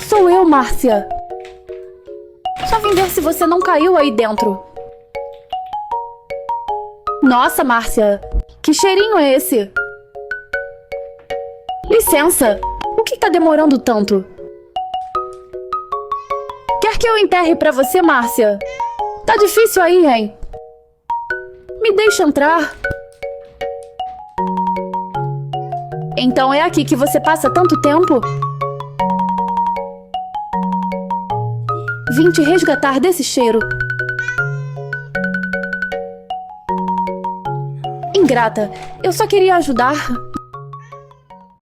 Sou eu, Márcia. Só vim ver se você não caiu aí dentro. Nossa, Márcia, que cheirinho é esse? Licença, o que tá demorando tanto? Quer que eu enterre pra você, Márcia? Tá difícil aí, hein? Me deixa entrar. Então é aqui que você passa tanto tempo? Vim te resgatar desse cheiro. Ingrata, eu só queria ajudar.